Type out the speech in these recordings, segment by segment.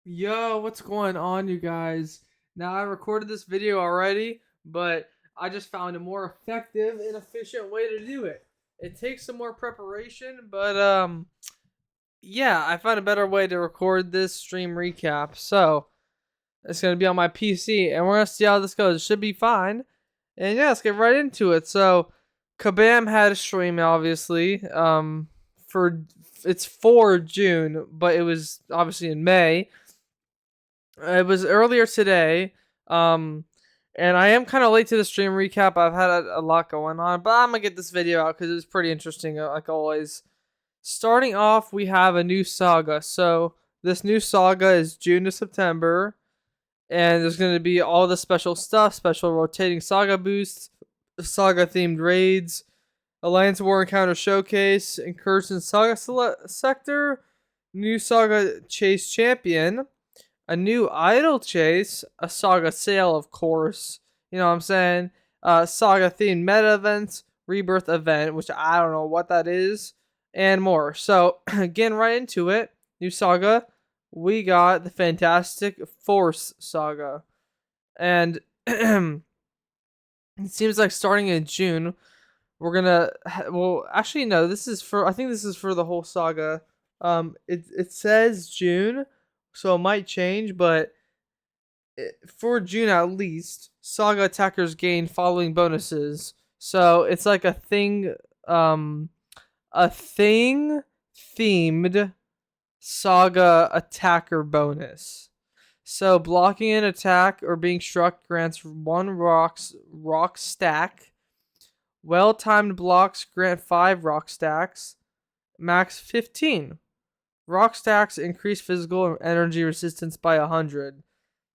Yo, what's going on, you guys? Now, I recorded this video already, but I just found a more effective and efficient way to do it. It takes some more preparation, but yeah, I found a better way to record this stream recap. So, it's going to be on my PC, and we're going to see how this goes. It should be fine. And yeah, let's get right into it. So, Kabam had a stream, obviously, for it's for June, but it was obviously in May. It was earlier today. Um, and I am kind of late to the stream recap. I've had a lot going on, but I'm gonna get this video out because it was pretty interesting, like always. Starting off, we have a new saga. So this new saga is June to September, and there's gonna be all the special stuff, special rotating saga boosts, saga themed raids, Alliance War Encounter Showcase, Incursion Saga Sector, new Saga Chase Champion, a new Eidol Chase, a Saga sale, of course. You know what I'm saying? Saga themed meta events, rebirth event, which I don't know what that is, and more. So, getting right into it, new Saga, we got the Fantastic Force Saga. And it seems like starting in June, we're gonna. Well, actually, no, this is for. I think this is for the whole saga. It says June, so it might change, but for June at least, Saga attackers gain following bonuses. So it's like a thing themed Saga attacker bonus. So blocking an attack or being struck grants one rock stack. Well-timed blocks grant 5 rock stacks, max 15. Rock stacks increase physical energy resistance by 100.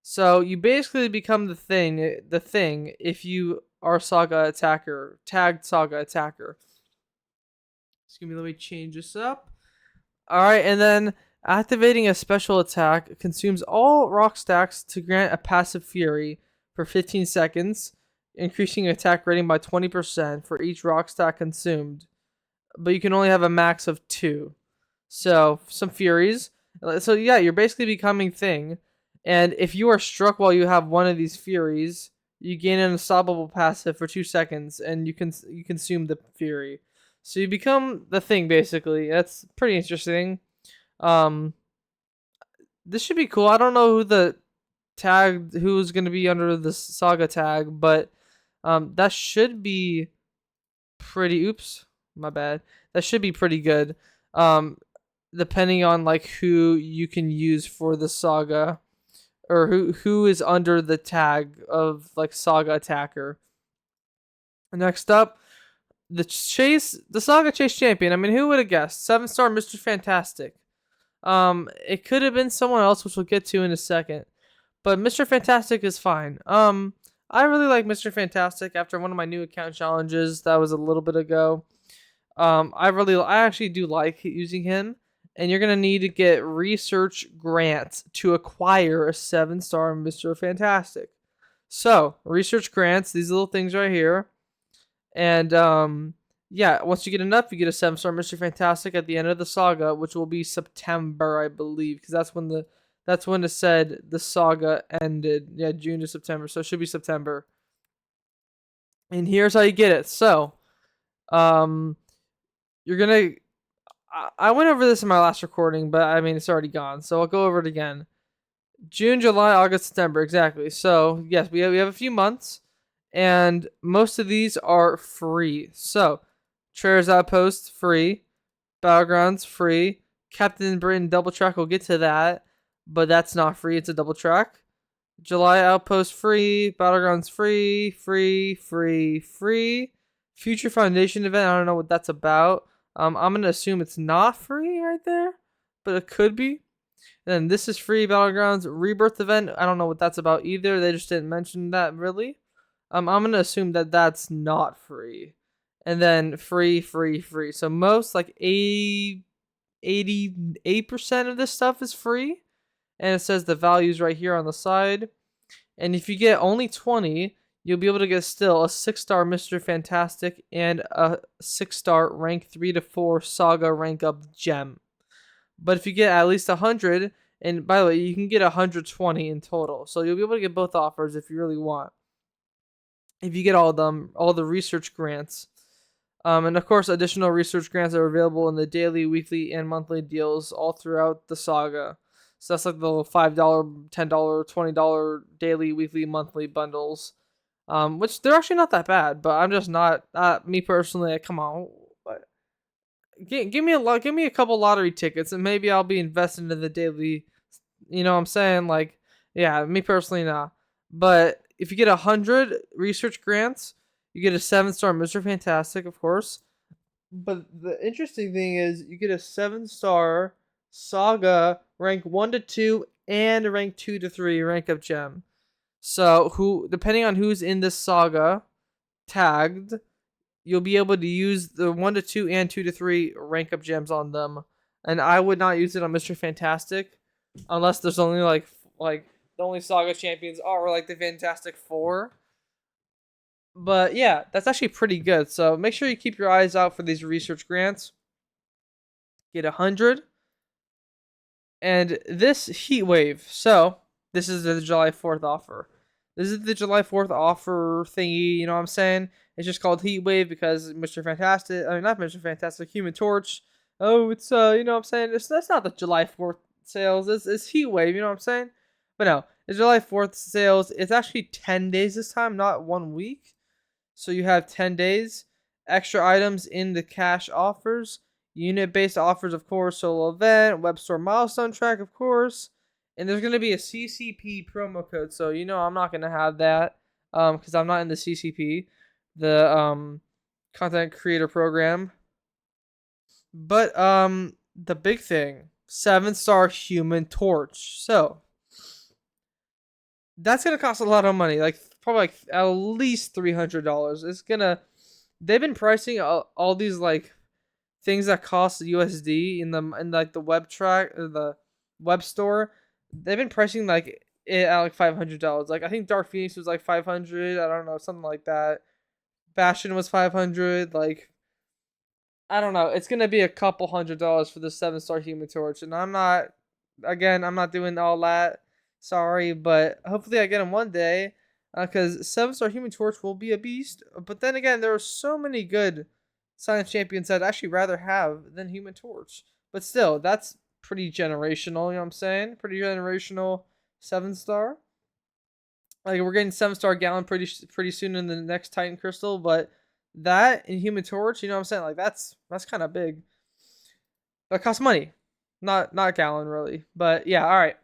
So you basically become the thing if you are Saga attacker, tagged Saga attacker. Excuse me, let me change this up. Alright, and then activating a special attack consumes all rock stacks to grant a passive fury for 15 seconds, increasing attack rating by 20% for each rock stack consumed. But you can only have a max of 2. So, some furies. So yeah, you're basically becoming Thing. And if you are struck while you have one of these furies, you gain an unstoppable passive for 2 seconds, and you consume the fury. So you become the Thing, basically. That's pretty interesting. Um, this should be cool. I don't know who's going to be under the Saga tag, but that should be pretty. Oops, my bad. That should be pretty good. Depending on like who you can use for the Saga, or who is under the tag of like Saga attacker. Next up, the Saga Chase champion. I mean, who would have guessed? 7-star Mr. Fantastic. It could have been someone else, which we'll get to in a second. But Mr. Fantastic is fine. I really like Mr. Fantastic after one of my new account challenges that was a little bit ago. I actually do like using him, and you're gonna need to get research grants to acquire a 7-star Mr. Fantastic. So research grants, these little things right here, and yeah, once you get enough, you get a 7-star Mr. Fantastic at the end of the saga, which will be September, I believe, because that's when it said the saga ended. Yeah, June to September, so it should be September. And here's how you get it. So, you're gonna. I went over this in my last recording, but I mean it's already gone, so I'll go over it again. June, July, August, September, exactly. So yes, we have a few months, and most of these are free. So, Trader's Outpost free, Battlegrounds free, Captain Britain Double Track. We'll get to that, but that's not free. It's a double track. July Outpost free, Battlegrounds free. Future Foundation event. I don't know what that's about. I'm gonna assume it's not free right there, but it could be. And then this is free Battlegrounds Rebirth event. I don't know what that's about either. They just didn't mention that really. I'm gonna assume that that's not free. And then free. So most like 88% of this stuff is free. And it says the values right here on the side. And if you get only 20, you'll be able to get still a 6-star Mr. Fantastic and a 6-star rank 3 to 4 Saga rank up gem. But if you get at least 100, And by the way, you can get 120 in total. So you'll be able to get both offers if you really want. If you get all of them, all the research grants. And of course, additional research grants are available in the daily, weekly, and monthly deals all throughout the saga. So that's like the $5, $10, $20 daily, weekly, monthly bundles. Which they're actually not that bad, but I'm just not me personally. Come on, give me a couple lottery tickets, and maybe I'll be investing in the daily. You know what I'm saying? Like, yeah, me personally, nah. But if you get 100 research grants, you get a 7-star Mr. Fantastic, of course. But the interesting thing is, you get a 7-star Saga rank 1 to 2 and rank 2 to 3 rank up gem. So who, depending on who's in this saga tagged, you'll be able to use the 1 to 2 and 2 to 3 rank up gems on them. And I would not use it on Mr. Fantastic unless there's only like the only saga champions are like the Fantastic Four. But yeah, that's actually pretty good. So make sure you keep your eyes out for these research grants. Get 100. And this heat wave. So this is the July 4th offer. This is the July 4th offer thingy, you know what I'm saying? It's just called Heat Wave because Mr. Fantastic, I mean, not Mr. Fantastic, Human Torch. Oh, it's, you know what I'm saying? That's not the July 4th sales. It's Heat Wave, you know what I'm saying? But no, it's July 4th sales. It's actually 10 days this time, not 1 week. So you have 10 days. Extra items in the cash offers. Unit-based offers, of course. Solo event. Webstore milestone track, of course. And there's going to be a CCP promo code. So, you know, I'm not going to have that. Because I'm not in the CCP. The content creator program. But the big thing. 7-star Human Torch. So that's going to cost a lot of money. Like, probably like at least $300. It's going to... They've been pricing all these like things that cost USD in like the web track or the web store. They've been pricing like it at like $500. Like I think Dark Phoenix was like 500. I don't know, something like that. Bastion was 500. Like I don't know. It's gonna be a couple $100 for the 7-star Human Torch, and I'm not. Again, I'm not doing all that. Sorry, but hopefully I get him one day. Because 7-star Human Torch will be a beast. But then again, there are so many good Science Champions that I'd actually rather have than Human Torch. But still, that's pretty generational, you know what I'm saying? Pretty generational 7-star. Like, we're getting 7-star Gallon pretty soon in the next Titan Crystal. But that and Human Torch, you know what I'm saying? Like, that's kind of big. But it costs money. Not Gallon, really. But yeah, alright.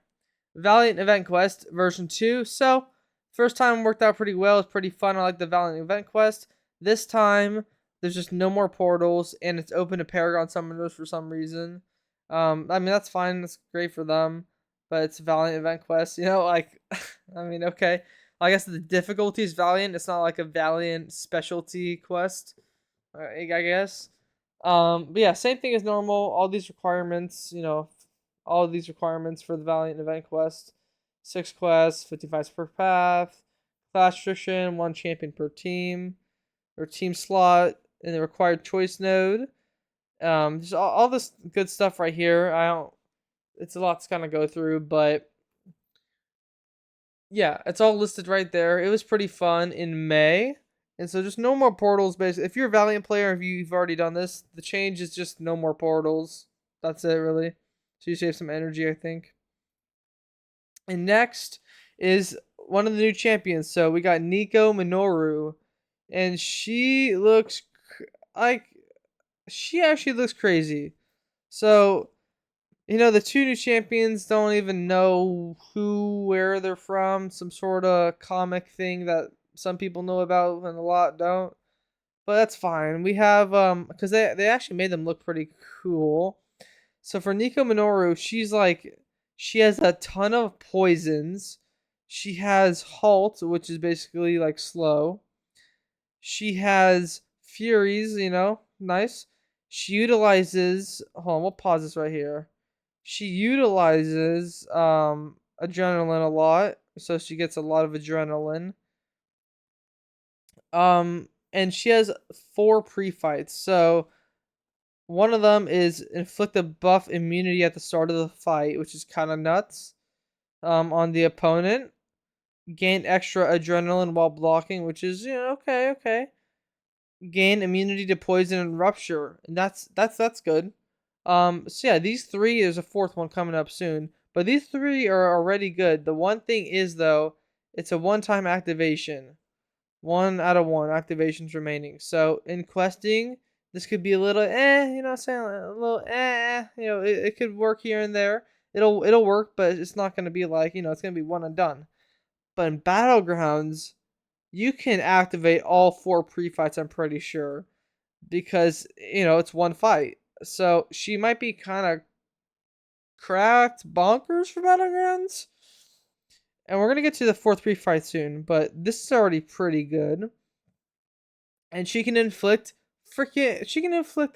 Valiant Event Quest version 2. So... First time worked out pretty well. It's pretty fun. I like the Valiant Event Quest. This time, there's just no more portals, and it's open to Paragon Summoners for some reason. I mean, that's fine. That's great for them. But it's Valiant Event Quest. You know, like, I mean, okay. I guess the difficulty is Valiant. It's not like a Valiant specialty quest, I guess. But yeah, same thing as normal. All these requirements, you know, all of these requirements for the Valiant Event Quest. 6 quests, 55 per path, class restriction, 1 champion per team, or team slot, and the required choice node. Just all this good stuff right here. It's a lot to kind of go through, but yeah, it's all listed right there. It was pretty fun in May. And so just no more portals, basically. If you're a Valiant player, if you've already done this, the change is just no more portals. That's it, really. So you save some energy, I think. And next is one of the new champions. So we got Nico Minoru. And she looks like... She actually looks crazy. So, you know, the 2 new champions don't even know where they're from. Some sort of comic thing that some people know about and a lot don't. But that's fine. We have, because they actually made them look pretty cool. So for Nico Minoru, she has a ton of poisons. She has halt, which is basically like slow. She has furies, you know, nice. She utilizes, hold on, we'll pause this right here. She utilizes adrenaline a lot, so she gets a lot of adrenaline. And she has 4 pre-fights. So One of them is inflict a buff immunity at the start of the fight, which is kind of nuts. On the opponent, gain extra adrenaline while blocking, which is okay, okay. Gain immunity to poison and rupture, and that's good. So yeah, these three, there's a fourth one coming up soon, but these three are already good. The one thing is though, it's a one-time activation. 1 out of 1 activations remaining. So in questing, this could be a little what I'm saying, a little it could work here and there. It'll work, but it's not gonna be like, it's gonna be one and done. But in battlegrounds, you can activate all 4 pre-fights, I'm pretty sure, because it's one fight. So she might be kind of cracked bonkers for battlegrounds. And we're gonna get to the 4th pre-fight soon, but this is already pretty good. And she can inflict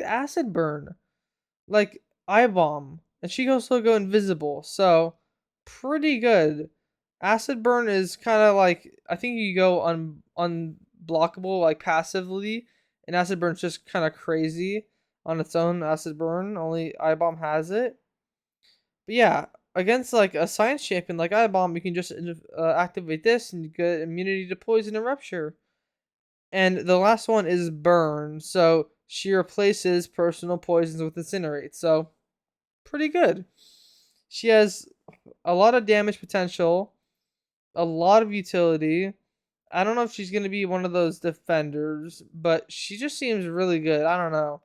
acid burn, like eye bomb, and she can also go invisible. So pretty good. Acid burn is kind of like, I think you go unblockable like passively, and acid burn's just kind of crazy on its own. Acid burn, only eye bomb has it. But yeah, against like a science champion like eye bomb, you can just activate this and you get immunity to poison and rupture. And the last one is burn. So she replaces personal poisons with incinerate. So pretty good. She has a lot of damage potential, a lot of utility. I don't know if she's going to be one of those defenders, but she just seems really good. I don't know.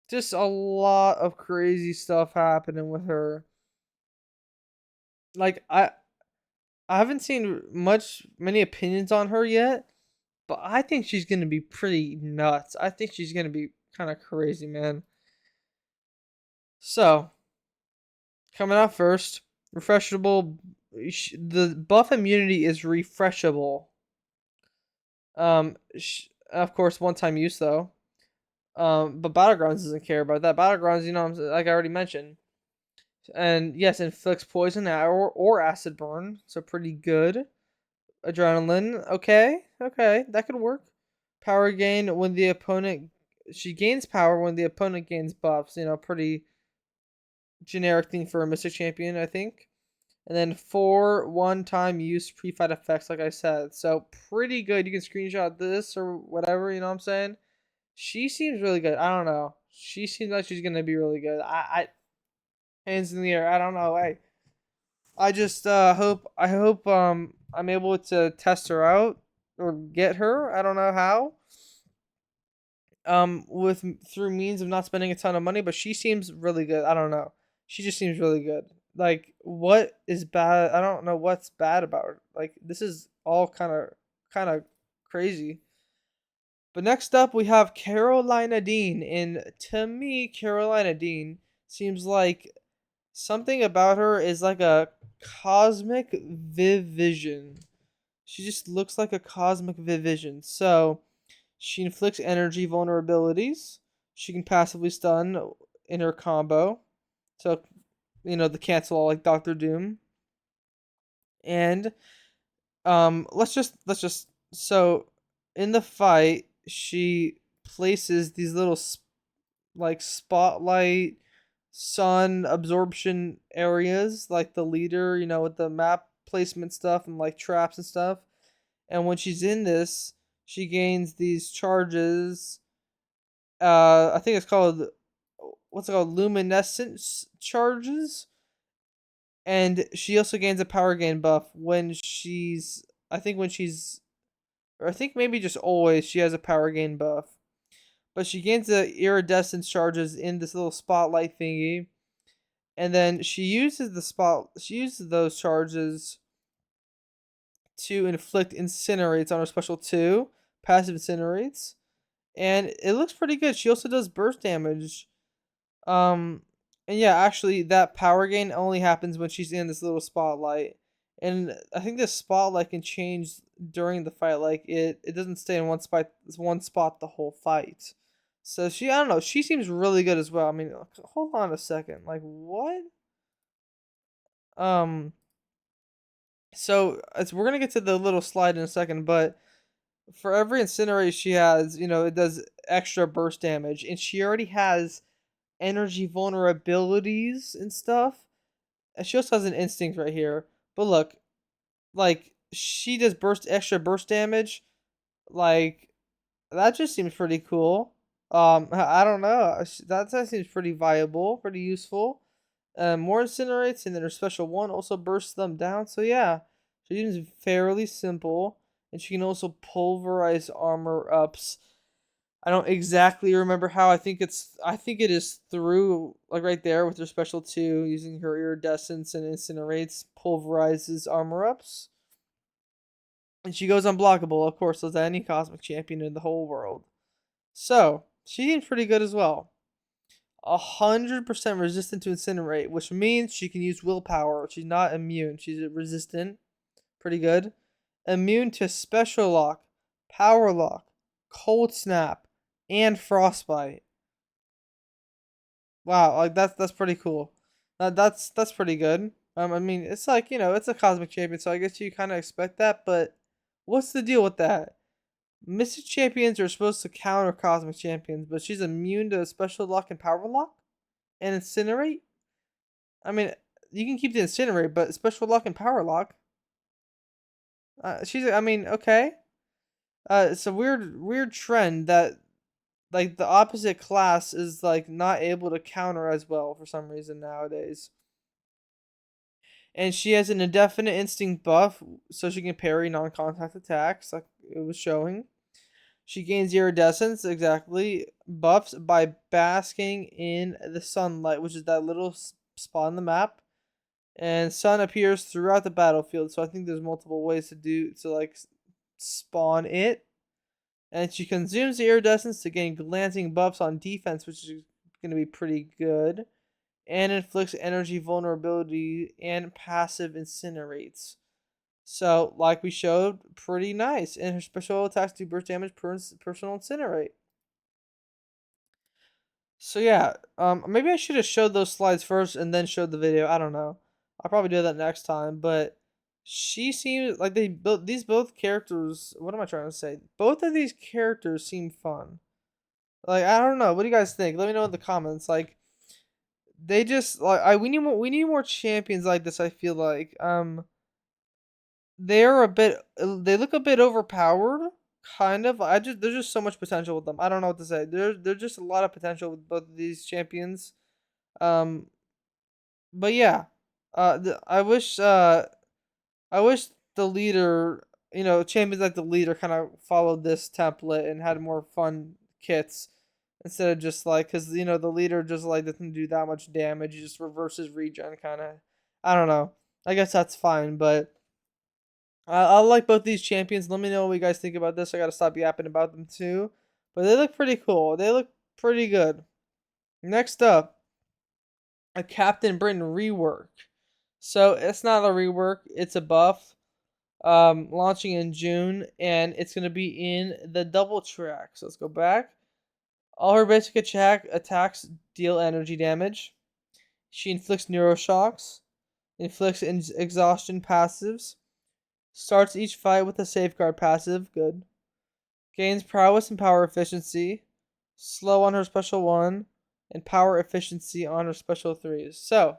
Just a lot of crazy stuff happening with her. Like I haven't seen many opinions on her yet, but I think she's going to be pretty nuts. I think she's going to be kind of crazy, man. So, coming out first, refreshable. The buff immunity is refreshable. Of course, one-time use though. But Battlegrounds doesn't care about that. Battlegrounds, like I already mentioned, and yes, inflicts poison or acid burn, so pretty good. Adrenaline, okay, that could work. Power gain when the opponent. She gains power when the opponent gains buffs. Pretty generic thing for a Mystic Champion, I think. And then 4 one-time use pre-fight effects, like I said. So pretty good. You can screenshot this or whatever, you know what I'm saying? She seems really good. I don't know. She seems like she's gonna be really good. Hands in the air. I don't know. I just hope I'm able to test her out or get her. I don't know how. With through means of not spending a ton of money, but she seems really good. I don't know. She just seems really good. Like, what is bad? I don't know what's bad about her. Like, this is all kind of crazy. But next up we have Karolina Dean, and to me Karolina Dean seems like something about her is like a cosmic vision. She just looks like a cosmic vision. So, she inflicts energy vulnerabilities. She can passively stun in her combo. So, the cancel all like Doctor Doom. And let's just so in the fight, she places these little like spotlight sun absorption areas like the leader, with the map placement stuff and like traps and stuff. And when she's in this, she gains these charges. I think it's called, what's it called, luminescence charges. And she also gains a power gain buff when she's, I think when she's, or I think maybe just always she has a power gain buff. But she gains the iridescence charges in this little spotlight thingy, and then she uses those charges to inflict incinerates on her special 2, passive incinerates, and it looks pretty good. She also does burst damage. And yeah, actually, that power gain only happens when she's in this little spotlight, and I think this spotlight can change during the fight. Like it doesn't stay in one spot the whole fight. So I don't know, she seems really good as well. I mean, hold on a second, like what? Um, so we're gonna get to the little slide in a second, but for every incinerate she has, it does extra burst damage, and she already has energy vulnerabilities and stuff. And she also has an instinct right here. But look, like she does extra burst damage. Like that just seems pretty cool. I don't know. That seems pretty viable, pretty useful. More incinerates, and then her special one also bursts them down. So yeah, she seems fairly simple, and she can also pulverize armor ups. I don't exactly remember how. I think it is through like right there with her special two, using her iridescence and incinerates, pulverizes armor ups. And she goes unblockable, of course, as any cosmic champion in the whole world. So, she seems pretty good as well. 100% resistant to incinerate, which means she can use willpower. She's not immune. She's resistant. Pretty good. Immune to special lock, power lock, cold snap, and frostbite. Wow, like that's pretty cool. That's pretty good. I mean, it's like it's a cosmic champion, so I guess you kind of expect that. But what's the deal with that? Mystic champions are supposed to counter cosmic champions, but she's immune to special lock and power lock and incinerate. I mean, you can keep the incinerate, but special lock and power lock. I mean, okay. It's a weird trend that like the opposite class is like not able to counter as well for some reason nowadays. And she has an indefinite instinct buff, so she can parry non-contact attacks, like it was showing. She gains iridescence, exactly, buffs by basking in the sunlight, which is that little spot on the map. And sun appears throughout the battlefield, so I think there's multiple ways to like spawn it. And she consumes the iridescence to gain glancing buffs on defense, which is going to be pretty good. And inflicts energy vulnerability and passive incinerates. So, like we showed, pretty nice. And her special attacks do burst damage per personal incinerate. So yeah, maybe I should have showed those slides first and then showed the video. I don't know. I'll probably do that next time. But she seems like they built these both characters. What am I trying to say? Both of these characters seem fun. Like I don't know. What do you guys think? Let me know in the comments. Like they just like we need more champions like this. I feel like they're a bit they look a bit overpowered, kind of. There's just so much potential with them. I don't know what to say. There's just a lot of potential with both of these champions. Um, but yeah, I wish the leader, champions like the leader, kind of followed this template and had more fun kits instead of just like, because the leader just like doesn't do that much damage. He just reverses regen, kind of. I don't know. I guess that's fine, but I like both these champions. Let me know what you guys think about this. I gotta stop yapping about them too, but they look pretty cool. They look pretty good. Next up, a Captain Britain rework. So it's not a rework; it's a buff. Launching in June, and it's gonna be in the double track. So let's go back. All her basic attacks deal energy damage. She inflicts neuroshocks, inflicts exhaustion passives. Starts each fight with a safeguard passive. Good. Gains prowess and power efficiency. Slow on her special 1. And power efficiency on her special 3s. So,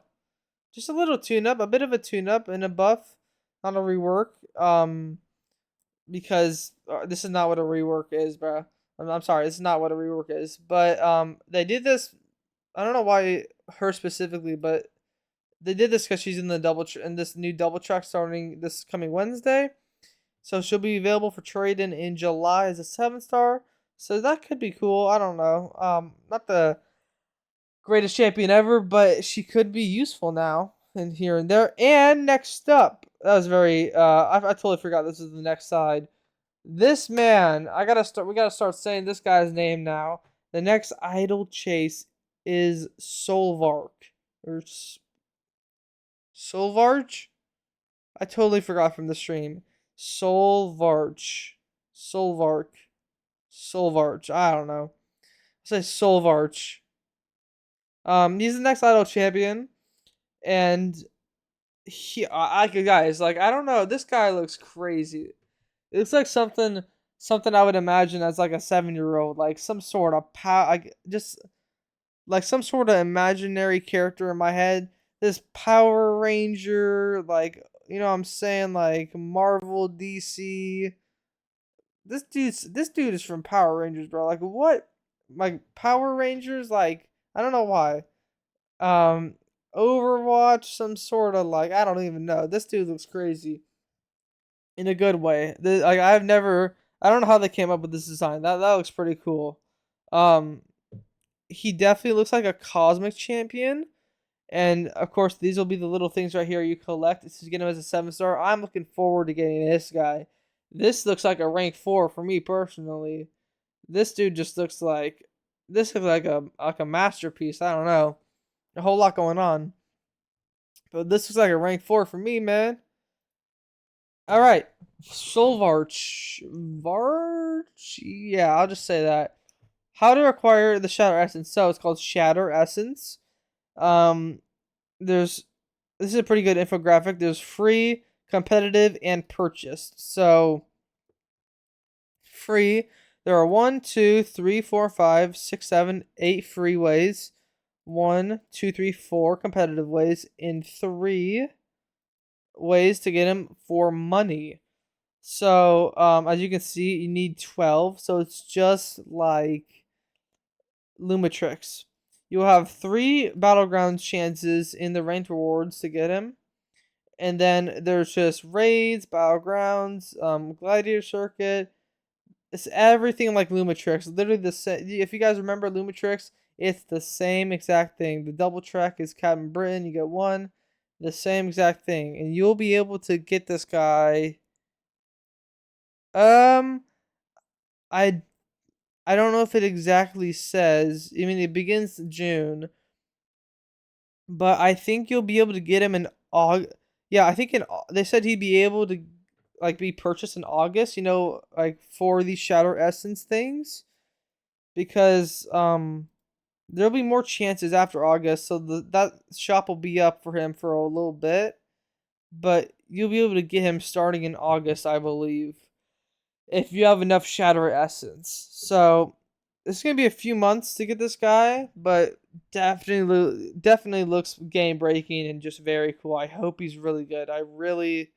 just a little tune up. A bit of a tune up and a buff. Not a rework. Because this is not what a rework is, bro. I'm sorry. This is not what a rework is. But they did this. I don't know why her specifically, but they did this because she's in the in this new double track starting this coming Wednesday. So she'll be available for trade in July as a 7-star. So that could be cool. I don't know. Not the greatest champion ever, but she could be useful now and here and there. And next up, that was very. I totally forgot this is the next side. This man, I gotta start. We gotta start saying this guy's name now. The next Eidol Chase is Solvarch or Solvarch. I totally forgot from the stream. Solvarch. Solvarch. Solvarch. I don't know. I'll say Solvarch. He's the next Idol champion, and guys, like I don't know. This guy looks crazy. It looks like something I would imagine as like a 7-year-old, like some sort of like just like some sort of imaginary character in my head. This Power Ranger, like, you know what I'm saying, like Marvel, DC. This dude is from Power Rangers, bro. Like what? Like Power Rangers, like I don't know why. Um Overwatch, some sort of like I don't even know. This dude looks crazy in a good way. Like I don't know how they came up with this design. That looks pretty cool. Um he definitely looks like a cosmic champion. And of course, these will be the little things right here you collect. This is getting him as a 7-star. I'm looking forward to getting this guy. This looks like a rank 4 for me personally. This dude just looks like a masterpiece. I don't know, a whole lot going on, but this looks like a rank 4 for me, man. All right, Solvarch, Varch. Yeah, I'll just say that. How to acquire the Shatter Essence? So it's called Shatter Essence. Um, there's this is a pretty good infographic. There's free, competitive, and purchased. So free, there are 1, 2, 3, 4, 5, 6, 7, 8 free ways. 1, 2, 3, 4 competitive ways, and 3 ways to get him for money. So as you can see, you need 12. So it's just like Lumitrix. You'll have 3 battleground chances in the ranked rewards to get him. And then there's just raids, battlegrounds, gladiator circuit. It's everything like Lumitrix. Literally the same. If you guys remember Lumitrix, it's the same exact thing. The double track is Captain Britain. You get 1. The same exact thing, and you'll be able to get this guy. Um, I I don't know if it exactly says. I mean, it begins June, but I think you'll be able to get him in August. Yeah, I think they said he'd be able to like be purchased in August. You know, like for these Shadow Essence things, because there'll be more chances after August, so that shop will be up for him for a little bit, but you'll be able to get him starting in August, I believe, if you have enough Shatter Essence. So it's gonna be a few months to get this guy, but definitely looks game breaking and just very cool. I hope he's really good. I really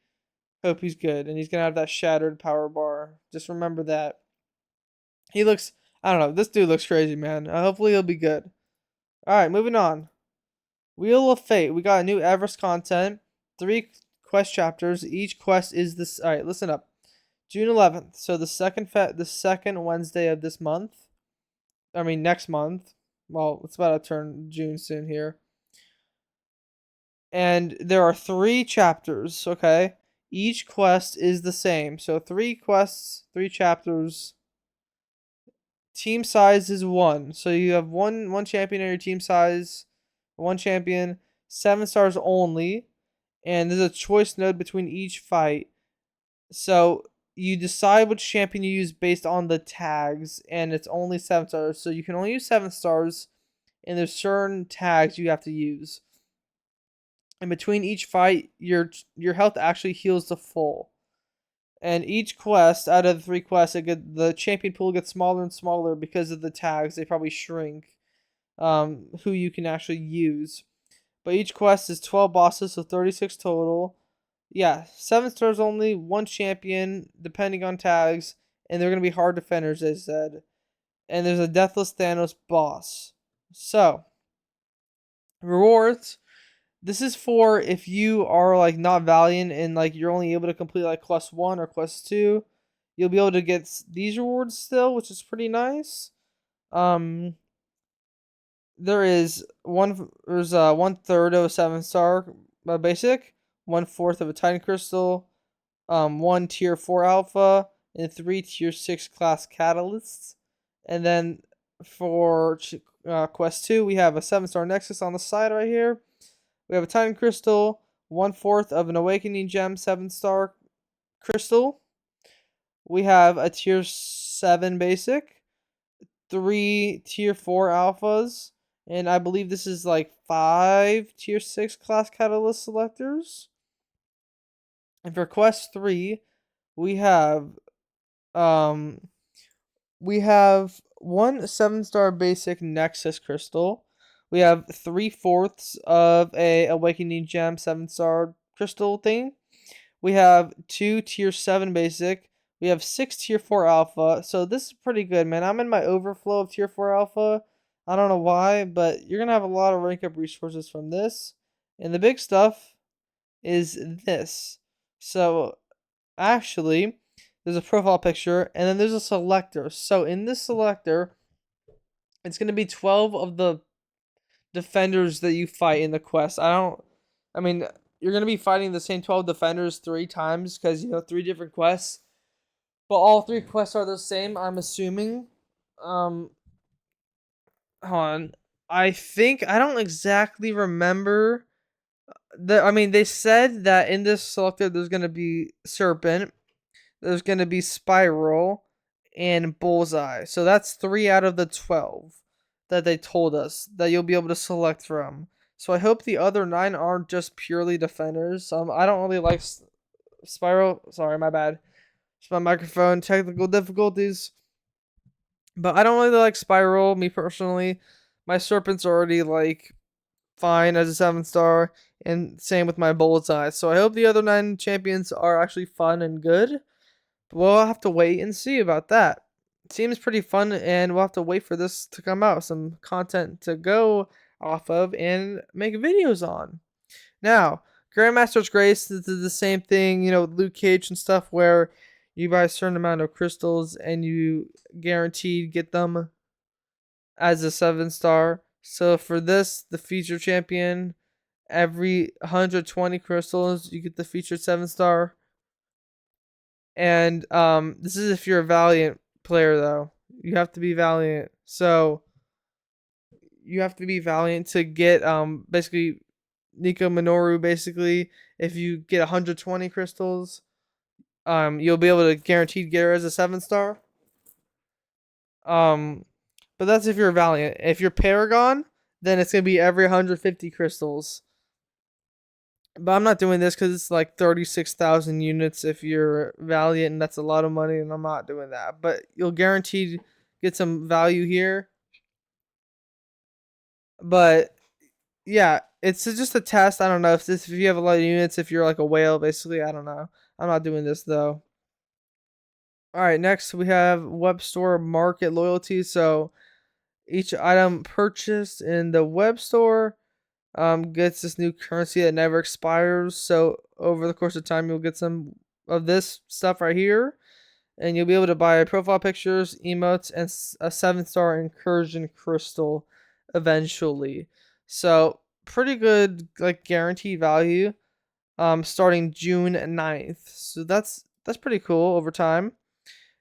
hope he's good, and he's gonna have that shattered power bar. Just remember that. He looks. I don't know. This dude looks crazy, man. Hopefully he'll be good. All right, moving on. Wheel of Fate. We got a new Everest content. 3 quest chapters. Each quest is this. All right, listen up. June 11th. So the second Wednesday of this month. I mean next month. Well, it's about to turn June soon here. And there are 3 chapters. Okay. Each quest is the same. So 3 quests, 3 chapters. Team size is 1. So you have one champion in your team size. 1 champion. 7 stars only. And there's a choice node between each fight. So you decide which champion you use based on the tags, and it's only 7 stars. So you can only use 7 stars, and there's certain tags you have to use. And between each fight, your health actually heals to full. And each quest, out of the 3 quests, the champion pool gets smaller and smaller because of the tags. They probably shrink who you can actually use. But each quest is 12 bosses, so 36 total. Yeah, 7 stars only, 1 champion, depending on tags, and they're going to be hard defenders, they said. And there's a Deathless Thanos boss. So, rewards. This is for if you are like not Valiant and like you're only able to complete like quest 1 or quest 2. You'll be able to get these rewards still, which is pretty nice. Um, there's 1/3 of a 7-star basic, 1/4 of a Titan Crystal, 1 tier 4 alpha, and 3 tier 6 class catalysts. And then for quest 2, we have a 7-star Nexus on the side right here. We have a Titan Crystal, 1/4 of an Awakening Gem 7-star crystal. We have a tier 7 basic, 3 tier 4 alphas, and I believe this is like 5 tier 6 class catalyst selectors. And for quest 3, we have um we have 1 7-star basic Nexus crystal, We have 3/4 of a Awakening Gem 7-star crystal thing. We have 2 tier 7 basic. We have 6 tier 4 alpha. So this is pretty good, man. I'm in my overflow of tier 4 alpha. I don't know why, but you're going to have a lot of rank up resources from this. And the big stuff is this. So actually, there's a profile picture and then there's a selector. So in this selector, it's going to be 12 of the defenders that you fight in the quest. I mean, you're going to be fighting the same 12 defenders 3 times because, 3 different quests. But all 3 quests are the same, I'm assuming. Hold on. I don't exactly remember. They said that in this selector there's going to be Serpent, there's going to be Spiral, and Bullseye. So that's 3 out of the 12 that they told us that you'll be able to select from. So I hope the other 9 aren't just purely defenders. I don't really like Spiral. Sorry, my bad. It's my microphone. Technical difficulties. But I don't really like Spiral, me personally. My Serpent's already, fine as a 7-star. And same with my Bullseye. So I hope the other 9 champions are actually fun and good. But we'll have to wait and see about that. It seems pretty fun, and we'll have to wait for this to come out. Some content to go off of and make videos on. Now, Grandmaster's Grace is the same thing, Luke Cage and stuff, where you buy a certain amount of crystals and you guaranteed get them as a 7-star. So for this, the feature champion, every 120 crystals, you get the featured 7-star. And this is if you're a Valiant player, though. You have to be Valiant. So you have to be Valiant to get basically Nico Minoru. Basically, if you get 120 crystals, you'll be able to guaranteed get her as a 7-star. But that's if you're Valiant. If you're Paragon, then it's gonna be every 150 crystals. But I'm not doing this because it's like 36,000 units if you're Valiant, and that's a lot of money, and I'm not doing that. But you'll guaranteed get some value here. But yeah, it's just a test. I don't know if you have a lot of units, if you're like a whale, basically. I don't know. I'm not doing this though. All right, next we have Webstore market loyalty. So each item purchased in the web store gets this new currency that never expires. So over the course of time, you'll get some of this stuff right here, and you'll be able to buy profile pictures, emotes, and a 7-star incursion crystal eventually. So pretty good, guaranteed value. Starting June 9th. So that's pretty cool over time.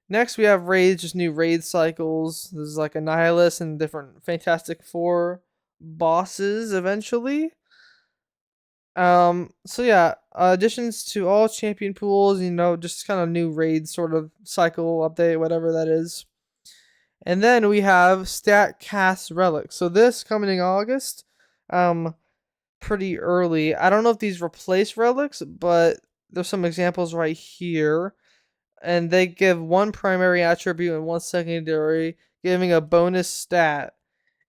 Next, we have raids, just new raid cycles. There's like a Nihilist and different Fantastic Four bosses eventually. So yeah, additions to all champion pools, just kind of new raid sort of cycle update, whatever that is. And then we have stat cast relics. So this coming in August, pretty early. I don't know if these replace relics, but there's some examples right here. And they give one primary attribute and one secondary, giving a bonus stat.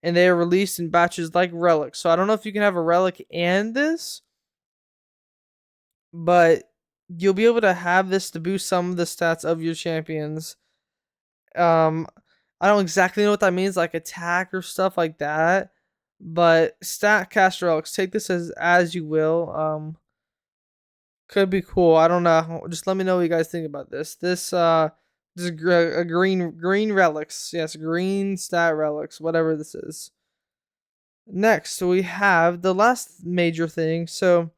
And they are released in batches like relics. So I don't know if you can have a relic and this, but you'll be able to have this to boost some of the stats of your champions. I don't exactly know what that means, like attack or stuff like that. But stat cast relics, take this as you will. Could be cool. I don't know. Just let me know what you guys think about this. This a green relics. Yes, green stat relics. Whatever this is. Next, we have the last major thing. So,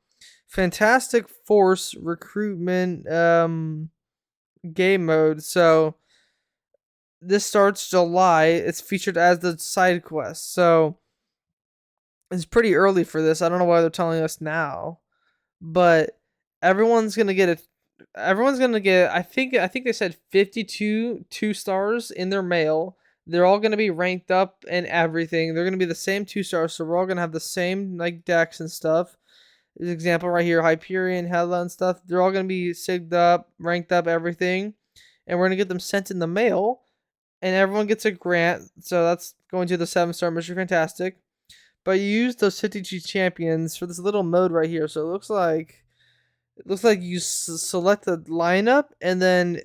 Fantastic Force recruitment game mode. So this starts July. It's featured as the side quest. So it's pretty early for this. I don't know why they're telling us now, but everyone's gonna get it. Everyone's gonna get. I think they said 52 2-stars in their mail. They're all gonna be ranked up and everything. They're gonna be the same 2-stars, so we're all gonna have the same decks and stuff. There's an example right here, Hyperion, Hela, and stuff. They're all gonna be sigged up, ranked up, everything, and we're gonna get them sent in the mail. And everyone gets a grant, so that's going to the 7-star Mr. Fantastic. but you use those 52 champions for this little mode right here. So it looks like you select the lineup and then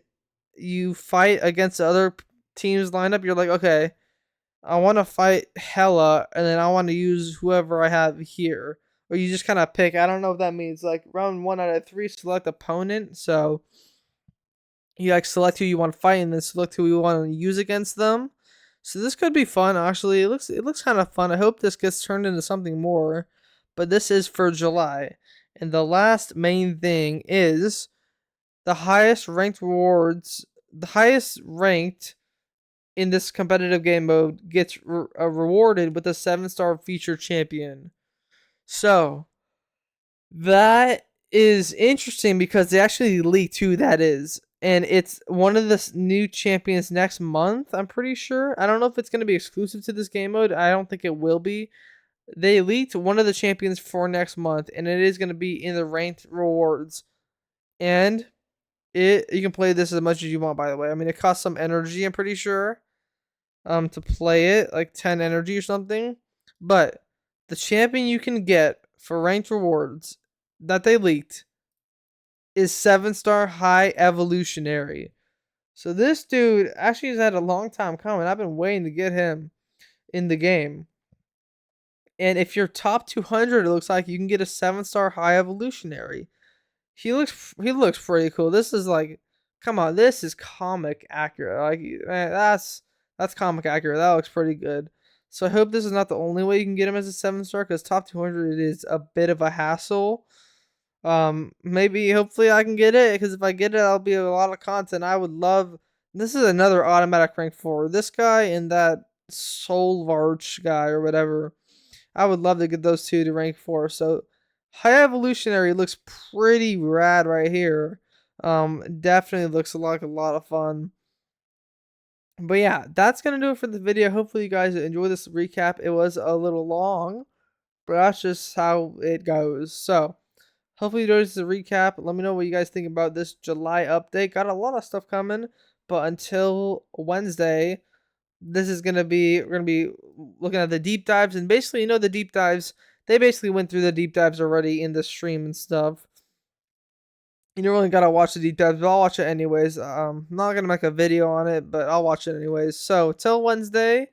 you fight against the other team's lineup. You're like, okay, I want to fight Hela, and then I want to use whoever I have here. Or you just kind of pick. I don't know if that means like round 1 out of 3, select opponent. So you like select who you want to fight, and then select who you want to use against them. So this could be fun. Actually, it looks kind of fun. I hope this gets turned into something more. But this is for July, and the last main thing is the highest ranked rewards. The highest ranked in this competitive game mode gets rewarded with a 7-star feature champion. So that is interesting because they actually leaked who that is. And it's one of the new champions next month, I'm pretty sure. I don't know if it's going to be exclusive to this game mode. I don't think it will be. They leaked one of the champions for next month, and it is going to be in the ranked rewards. And you can play this as much as you want, by the way. I mean, it costs some energy, I'm pretty sure, to play it, like 10 energy or something. But the champion you can get for ranked rewards that they leaked is 7-star High-Evolutionary. So this dude actually has had a long time coming. I've been waiting to get him in the game. And if you're top 200, it looks like you can get a 7-star High-Evolutionary. He looks pretty cool. This is like, come on, this is comic accurate. Like, man, that's comic accurate. That looks pretty good. So I hope this is not the only way you can get him as a 7-star, because top 200 is a bit of a hassle. Maybe hopefully I can get it, because if I get it, that'll be a lot of content. I would love. This is another automatic rank 4. This guy and that Solvarch guy or whatever. I would love to get those two to rank 4. So High-Evolutionary looks pretty rad right here. Definitely looks like a lot of fun. But yeah, that's gonna do it for the video. Hopefully you guys enjoy this recap. It was a little long, but that's just how it goes. So hopefully you enjoyed this recap. Let me know what you guys think about this July update. Got a lot of stuff coming, but until Wednesday, this is we're gonna be looking at the deep dives, and basically, the deep dives. They basically went through the deep dives already in the stream and stuff. You don't really gotta watch the deep dives, but I'll watch it anyways. I'm not gonna make a video on it, but I'll watch it anyways. So till Wednesday,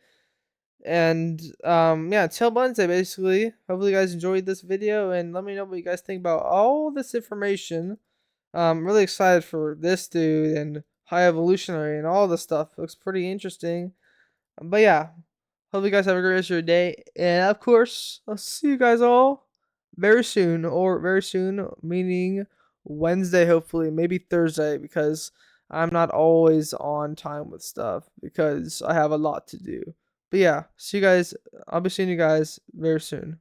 and yeah, till Wednesday basically. Hopefully you guys enjoyed this video, and let me know what you guys think about all this information. I'm really excited for this dude and High-Evolutionary and all this stuff. Looks pretty interesting. But yeah, hope you guys have a great rest of your day. And of course, I'll see you guys all very soon, or very soon, meaning Wednesday, hopefully, maybe Thursday, because I'm not always on time with stuff because I have a lot to do. But yeah, see you guys. I'll be seeing you guys very soon.